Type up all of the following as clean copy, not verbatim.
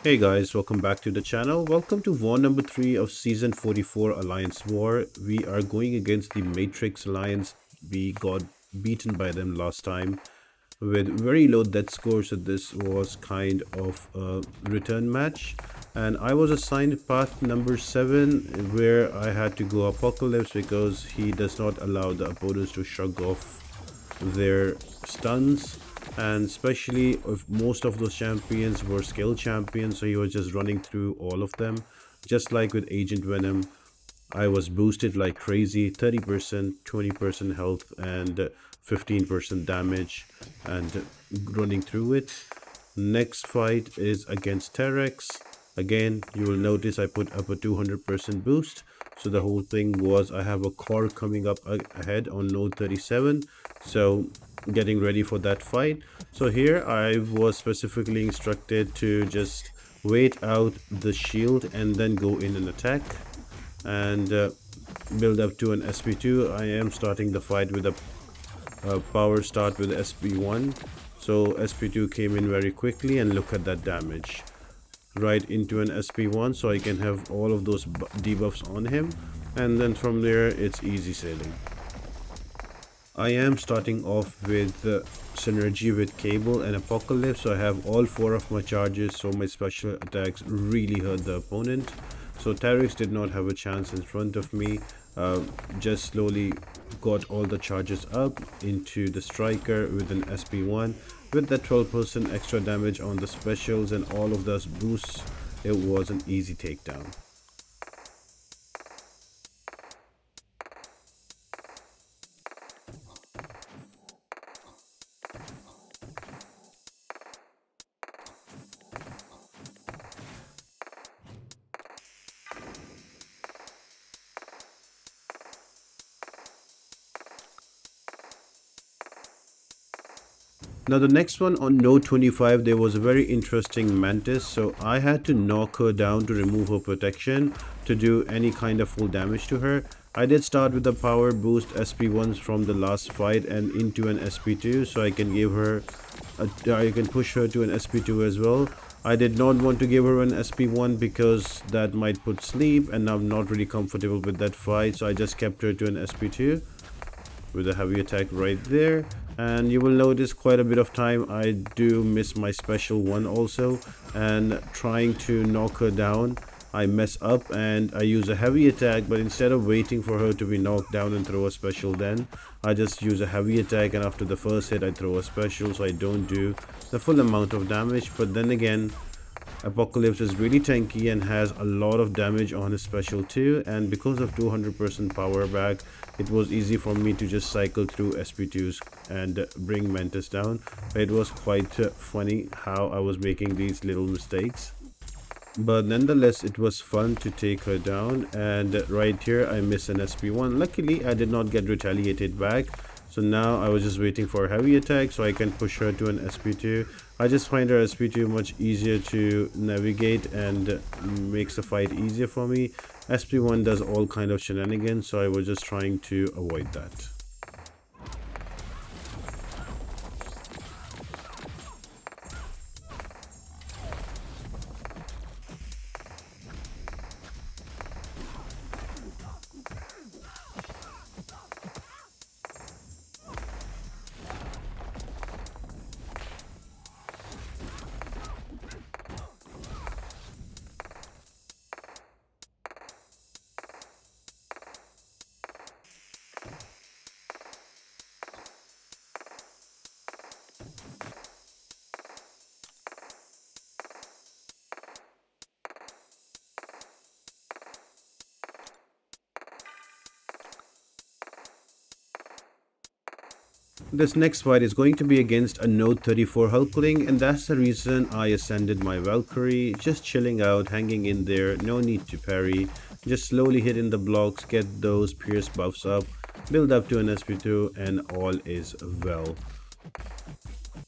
Hey guys, welcome back to the channel. Welcome to war number 3 of season 44 Alliance War. We are going against the Matrix Alliance. We got beaten by them last time with very low death score, so this was kind of a return match. And I was assigned path number 7 where I had to go Apocalypse because he does not allow the opponents to shrug off their stuns, and especially if most of those champions were skill champions, so he was just running through all of them. Just like with Agent Venom, I was boosted like crazy, 30%, 20% health and 15% damage, and running through it. Next fight is against Terrax. Again, you will notice I put up a 200% boost. So the whole thing was I have a Korg coming up ahead on node 37. So getting ready for that fight. So here I was specifically instructed to just wait out the shield and then go in and attack and build up to an SP2. I am starting the fight with a power start with SP1. So SP2 came in very quickly, and look at that damage right into an SP1, so I can have all of those debuffs on him, and then from there it's easy sailing. I am starting off with synergy with Cable and Apocalypse, so I have all 4 of my charges, so my special attacks really hurt the opponent. So Terrax did not have a chance in front of me. Just slowly got all the charges up into the striker with an SP1. With that 12% extra damage on the specials and all of those boosts, it was an easy takedown. Now the next one on node 25, there was a very interesting Mantis, so I had to knock her down to remove her protection to do any kind of full damage to her. I did start with the power boost SP1s from the last fight and into an SP2, so I can give her I can push her to an SP2 as well. I did not want to give her an SP1 because that might put sleep, and I'm not really comfortable with that fight, so I just kept her to an SP2 with a heavy attack right there. And you will notice quite a bit of time I do miss my special one also, and trying to knock her down I mess up and I use a heavy attack, but instead of waiting for her to be knocked down and throw a special, then I just use a heavy attack, and after the first hit I throw a special, so I don't do the full amount of damage. But then again, Apocalypse is really tanky and has a lot of damage on his special too, and because of 200% power back, it was easy for me to just cycle through SP2s and bring Mantis down. It was quite funny how I was making these little mistakes, but nonetheless it was fun to take her down. And right here I miss an SP1. Luckily I did not get retaliated back, so now I was just waiting for a heavy attack so I can push her to an SP2. I just find her SP2 much easier to navigate and makes the fight easier for me. SP1 does all kind of shenanigans, so I was just trying to avoid that. This next fight is going to be against a node 34 Hulkling, and that's the reason I ascended my Valkyrie. Just chilling out, hanging in there, no need to parry, just slowly hitting the blocks, get those pierce buffs up, build up to an SP2, and all is well.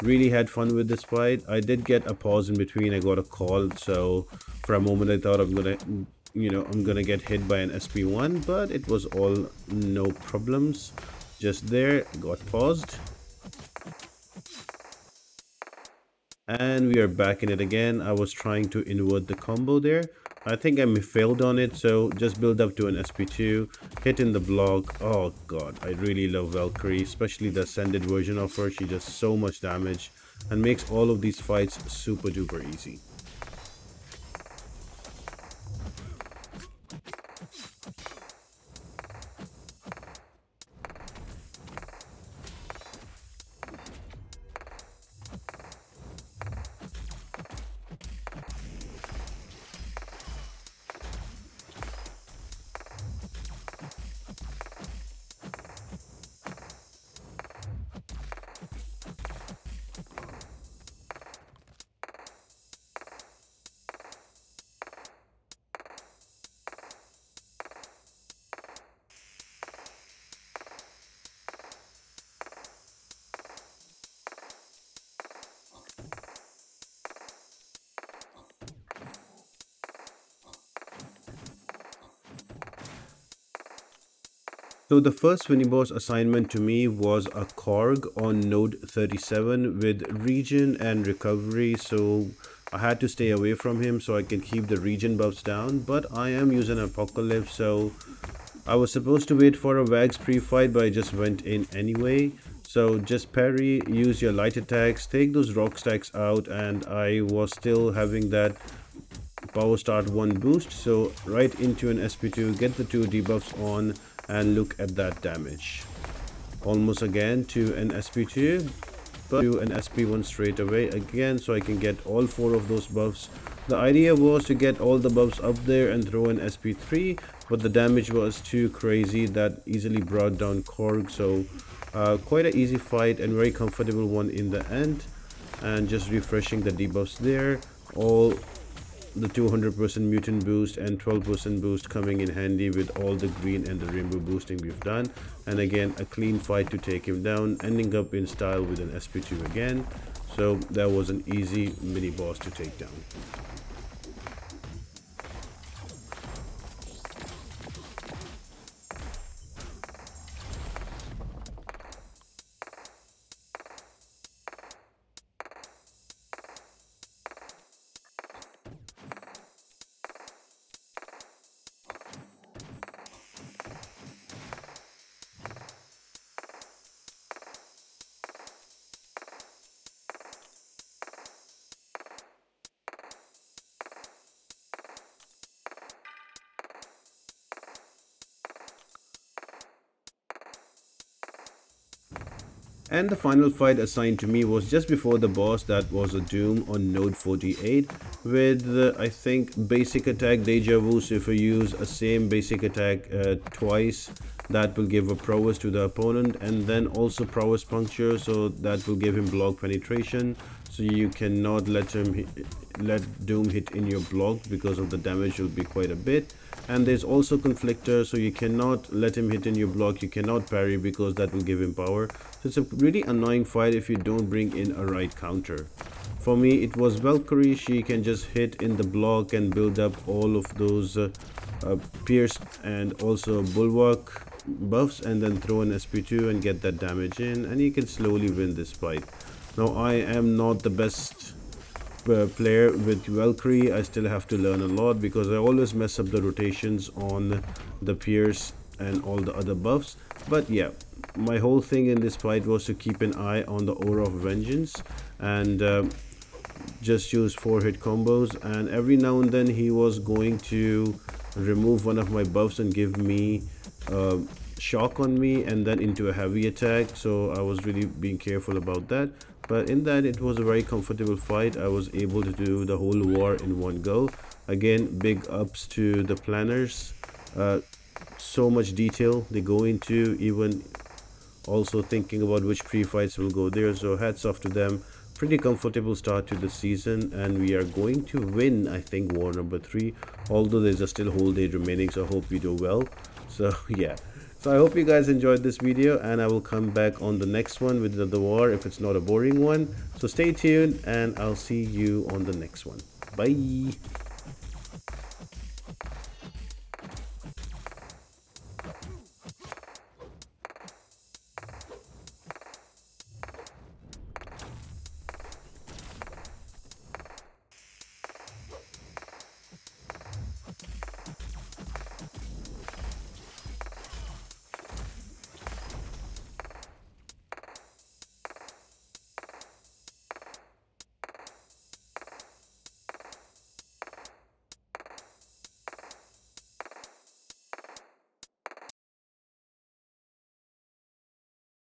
Really had fun with this fight. I did get a pause in between, I got a call, so for a moment I thought I'm gonna get hit by an SP1, but it was all no problems. Just there, got paused, And we are back in it again. I was trying to invert the combo there. I think I failed on it, so just build up to an SP2, hit in the block. Oh god, I really love Valkyrie, especially the ascended version of her. She does so much damage and makes all of these fights super duper easy. So the first Boss assignment to me was a Korg on node 37 with regen and recovery, so I had to stay away from him so I can keep the regen buffs down, but I am using Apocalypse, so I was supposed to wait for a Wags pre-fight, but I just went in anyway. So just parry, use your light attacks, take those rock stacks out, and I was still having that power start 1 boost, so right into an SP2, get the 2 debuffs on, and look at that damage. Almost again to an SP2, but to an SP1 straight away again, so I can get all 4 of those buffs. The idea was to get all the buffs up there and throw an SP3, but the damage was too crazy. That easily brought down Korg, so quite an easy fight and very comfortable one in the end. And just refreshing the debuffs there, all the 200% mutant boost and 12% boost coming in handy with all the green and the rainbow boosting we've done. And again, a clean fight to take him down, ending up in style with an SP2 again. So that was an easy mini boss to take down. And the final fight assigned to me was just before the boss. That was a Doom on node 48 with I think basic attack deja vu. So if you use a same basic attack twice, that will give a prowess to the opponent, and then also prowess puncture, so that will give him block penetration, so you cannot let Doom hit in your block because of the damage will be quite a bit. And there's also conflictor, so you cannot let him hit in your block, you cannot parry because that will give him power. So it's a really annoying fight if you don't bring in a right counter. For me it was Valkyrie. She can just hit in the block and build up all of those pierce and also bulwark buffs, and then throw an SP2 and get that damage in, and you can slowly win this fight. Now I am not the best player with Valkyrie. I still have to learn a lot because I always mess up the rotations on the pierce and all the other buffs. But yeah, my whole thing in this fight was to keep an eye on the aura of vengeance and just use 4-hit combos, and every now and then he was going to remove one of my buffs and give me shock on me and then into a heavy attack, so I was really being careful about that. But in that, it was a very comfortable fight. I was able to do the whole war in one go. Again, big ups to the planners. So much detail they go into, even also thinking about which pre-fights will go there, so hats off to them. Pretty comfortable start to the season, and we are going to win, I think, war number 3, although there's a still whole day remaining, so I hope we do well. So yeah, so I hope you guys enjoyed this video, and I will come back on the next one with another war if it's not a boring one. So stay tuned, and I'll see you on the next one. Bye.